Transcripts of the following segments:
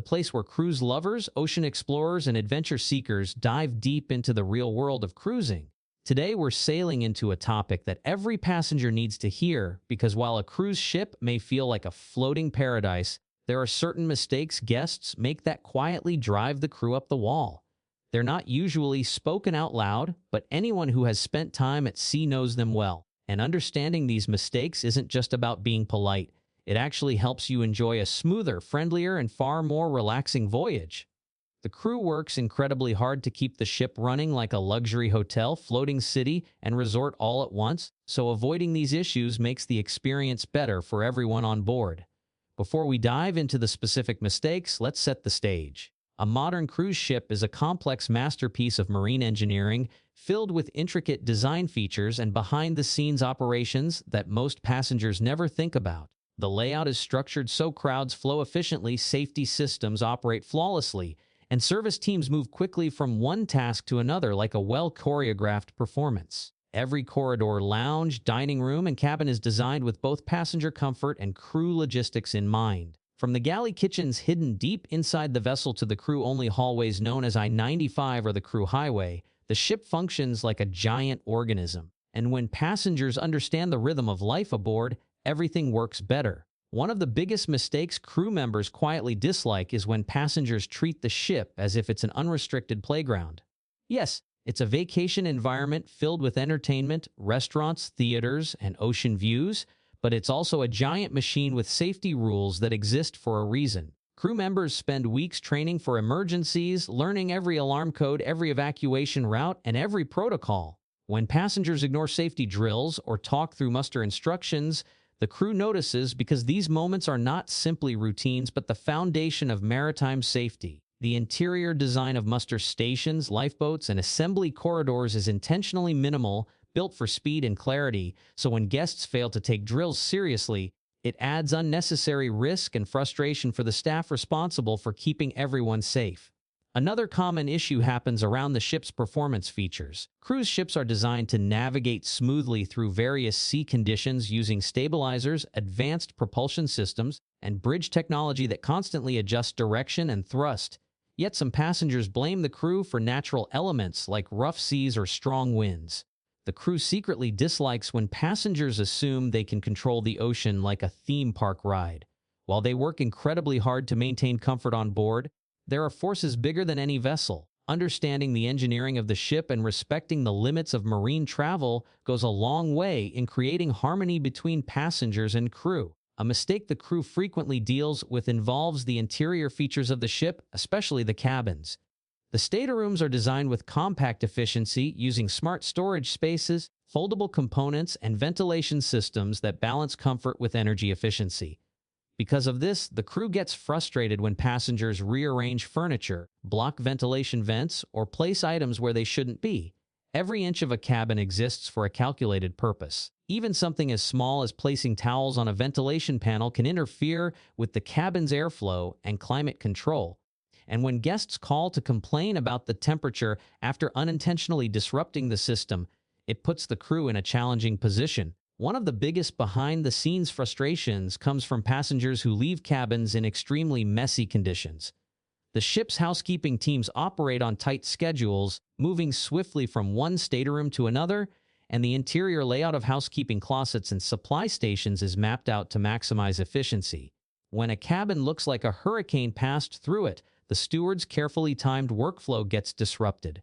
the place where cruise lovers, ocean explorers, and adventure seekers dive deep into the real world of cruising. Today, we're sailing into a topic that every passenger needs to hear because while a cruise ship may feel like a floating paradise, there are certain mistakes guests make that quietly drive the crew up the wall. They're not usually spoken out loud, but anyone who has spent time at sea knows them well. And understanding these mistakes isn't just about being polite. It actually helps you enjoy a smoother, friendlier, and far more relaxing voyage. The crew works incredibly hard to keep the ship running like a luxury hotel, floating city, and resort all at once, so avoiding these issues makes the experience better for everyone on board. Before we dive into the specific mistakes, let's set the stage. A modern cruise ship is a complex masterpiece of marine engineering filled with intricate design features and behind-the-scenes operations that most passengers never think about. The layout is structured so crowds flow efficiently, safety systems operate flawlessly, and service teams move quickly from one task to another like a well-choreographed performance. Every corridor, lounge, dining room, and cabin is designed with both passenger comfort and crew logistics in mind. From the galley kitchens hidden deep inside the vessel to the crew-only hallways known as I-95 or the crew highway, the ship functions like a giant organism. And when passengers understand the rhythm of life aboard, everything works better. One of the biggest mistakes crew members quietly dislike is when passengers treat the ship as if it's an unrestricted playground. Yes, it's a vacation environment filled with entertainment, restaurants, theaters, and ocean views, but it's also a giant machine with safety rules that exist for a reason. Crew members spend weeks training for emergencies, learning every alarm code, every evacuation route, and every protocol. When passengers ignore safety drills or talk through muster instructions, the crew notices because these moments are not simply routines but the foundation of maritime safety. The interior design of muster stations, lifeboats, and assembly corridors is intentionally minimal, built for speed and clarity, so when guests fail to take drills seriously, it adds unnecessary risk and frustration for the staff responsible for keeping everyone safe. Another common issue happens around the ship's performance features. Cruise ships are designed to navigate smoothly through various sea conditions using stabilizers, advanced propulsion systems, and bridge technology that constantly adjust direction and thrust. Yet some passengers blame the crew for natural elements like rough seas or strong winds. The crew secretly dislikes when passengers assume they can control the ocean like a theme park ride. While they work incredibly hard to maintain comfort on board, there are forces bigger than any vessel. Understanding the engineering of the ship and respecting the limits of marine travel goes a long way in creating harmony between passengers and crew. A mistake the crew frequently deals with involves the interior features of the ship, especially the cabins. The staterooms are designed with compact efficiency, using smart storage spaces, foldable components, and ventilation systems that balance comfort with energy efficiency. Because of this, the crew gets frustrated when passengers rearrange furniture, block ventilation vents, or place items where they shouldn't be. Every inch of a cabin exists for a calculated purpose. Even something as small as placing towels on a ventilation panel can interfere with the cabin's airflow and climate control. And when guests call to complain about the temperature after unintentionally disrupting the system, it puts the crew in a challenging position. One of the biggest behind-the-scenes frustrations comes from passengers who leave cabins in extremely messy conditions. The ship's housekeeping teams operate on tight schedules, moving swiftly from one stateroom to another, and the interior layout of housekeeping closets and supply stations is mapped out to maximize efficiency. When a cabin looks like a hurricane passed through it, the steward's carefully timed workflow gets disrupted.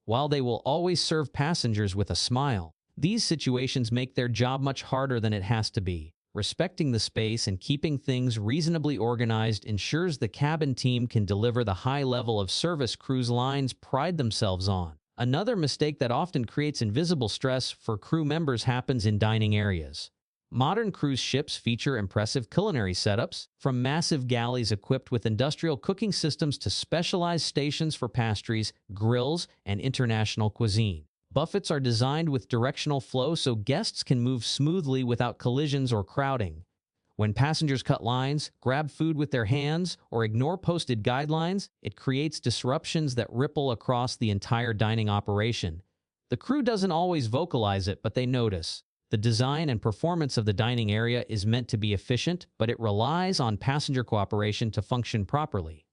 While they will always serve passengers with a smile, these situations make their job much harder than it has to be. Respecting the space and keeping things reasonably organized ensures the cabin team can deliver the high level of service cruise lines pride themselves on. Another mistake that often creates invisible stress for crew members happens in dining areas. Modern cruise ships feature impressive culinary setups, from massive galleys equipped with industrial cooking systems to specialized stations for pastries, grills, and international cuisine. Buffets are designed with directional flow so guests can move smoothly without collisions or crowding. When passengers cut lines, grab food with their hands, or ignore posted guidelines, it creates disruptions that ripple across the entire dining operation. The crew doesn't always vocalize it, but they notice. The design and performance of the dining area is meant to be efficient, but it relies on passenger cooperation to function properly.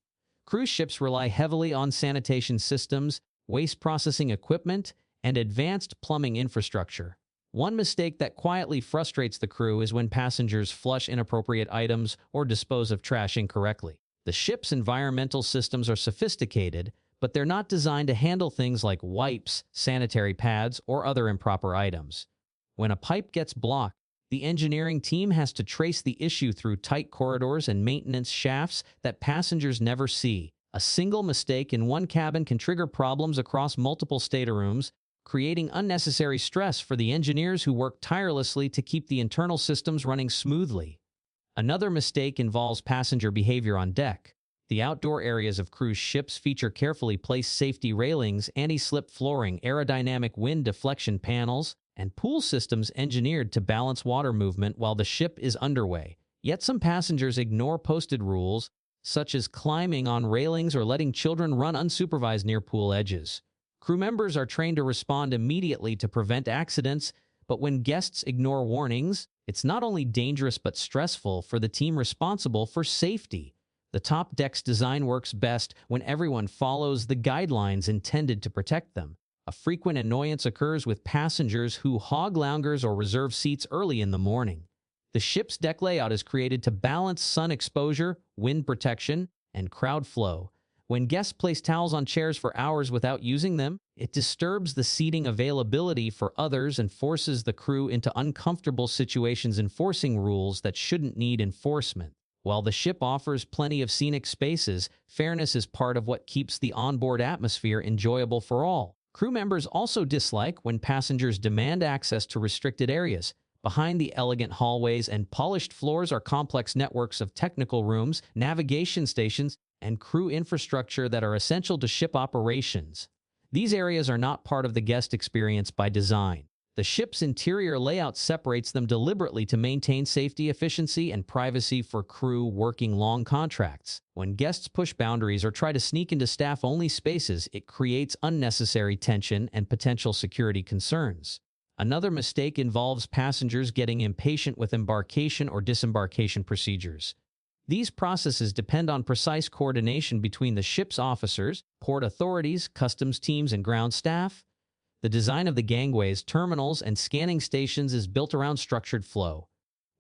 Cruise ships rely heavily on sanitation systems, waste processing equipment, and advanced plumbing infrastructure. One mistake that quietly frustrates the crew is when passengers flush inappropriate items or dispose of trash incorrectly. The ship's environmental systems are sophisticated, but they're not designed to handle things like wipes, sanitary pads, or other improper items. When a pipe gets blocked, the engineering team has to trace the issue through tight corridors and maintenance shafts that passengers never see. A single mistake in one cabin can trigger problems across multiple staterooms, creating unnecessary stress for the engineers who work tirelessly to keep the internal systems running smoothly. Another mistake involves passenger behavior on deck. The outdoor areas of cruise ships feature carefully placed safety railings, anti-slip flooring, aerodynamic wind deflection panels, and pool systems engineered to balance water movement while the ship is underway. Yet some passengers ignore posted rules, such as climbing on railings or letting children run unsupervised near pool edges. Crew members are trained to respond immediately to prevent accidents, but when guests ignore warnings, it's not only dangerous but stressful for the team responsible for safety. The top deck's design works best when everyone follows the guidelines intended to protect them. A frequent annoyance occurs with passengers who hog loungers or reserve seats early in the morning. The ship's deck layout is created to balance sun exposure, wind protection, and crowd flow. When guests place towels on chairs for hours without using them, it disturbs the seating availability for others and forces the crew into uncomfortable situations enforcing rules that shouldn't need enforcement. While the ship offers plenty of scenic spaces, fairness is part of what keeps the onboard atmosphere enjoyable for all. Crew members also dislike when passengers demand access to restricted areas. Behind the elegant hallways and polished floors are complex networks of technical rooms, navigation stations, and crew infrastructure that are essential to ship operations. These areas are not part of the guest experience by design. The ship's interior layout separates them deliberately to maintain safety, efficiency, and privacy for crew working long contracts. When guests push boundaries or try to sneak into staff-only spaces, it creates unnecessary tension and potential security concerns. Another mistake involves passengers getting impatient with embarkation or disembarkation procedures. These processes depend on precise coordination between the ship's officers, port authorities, customs teams, and ground staff. The design of the gangways, terminals, and scanning stations is built around structured flow.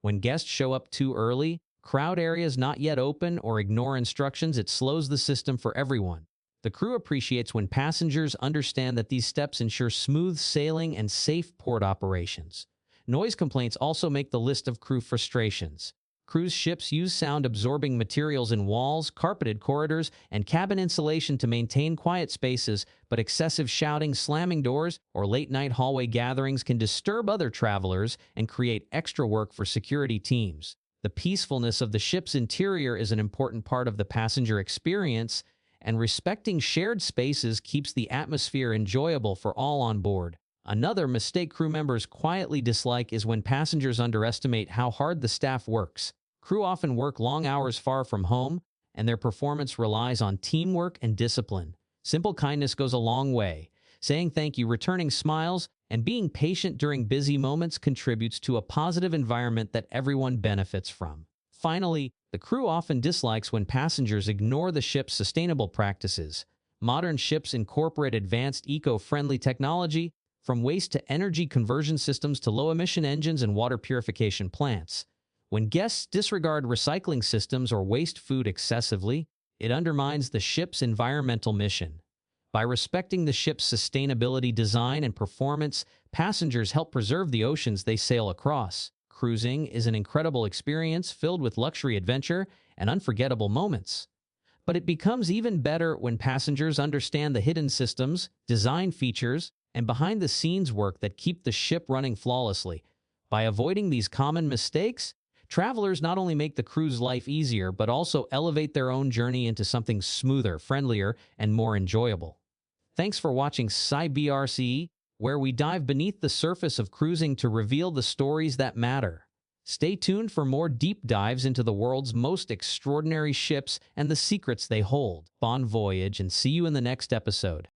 When guests show up too early, crowd areas not yet open, or ignore instructions, it slows the system for everyone. The crew appreciates when passengers understand that these steps ensure smooth sailing and safe port operations. Noise complaints also make the list of crew frustrations. Cruise ships use sound-absorbing materials in walls, carpeted corridors, and cabin insulation to maintain quiet spaces, but excessive shouting, slamming doors, or late-night hallway gatherings can disturb other travelers and create extra work for security teams. The peacefulness of the ship's interior is an important part of the passenger experience, and respecting shared spaces keeps the atmosphere enjoyable for all on board. Another mistake crew members quietly dislike is when passengers underestimate how hard the staff works. Crew often work long hours far from home, and their performance relies on teamwork and discipline. Simple kindness goes a long way. Saying thank you, returning smiles, and being patient during busy moments contributes to a positive environment that everyone benefits from. Finally, the crew often dislikes when passengers ignore the ship's sustainable practices. Modern ships incorporate advanced eco-friendly technology, from waste to energy conversion systems to low-emission engines and water purification plants. When guests disregard recycling systems or waste food excessively, it undermines the ship's environmental mission. By respecting the ship's sustainability design and performance, passengers help preserve the oceans they sail across. Cruising is an incredible experience filled with luxury adventure and unforgettable moments. But it becomes even better when passengers understand the hidden systems, design features, and behind-the-scenes work that keep the ship running flawlessly. By avoiding these common mistakes, travelers not only make the cruise life easier, but also elevate their own journey into something smoother, friendlier, and more enjoyable. Thanks for watching SHIPVERSE, where we dive beneath the surface of cruising to reveal the stories that matter. Stay tuned for more deep dives into the world's most extraordinary ships and the secrets they hold. Bon voyage, and see you in the next episode.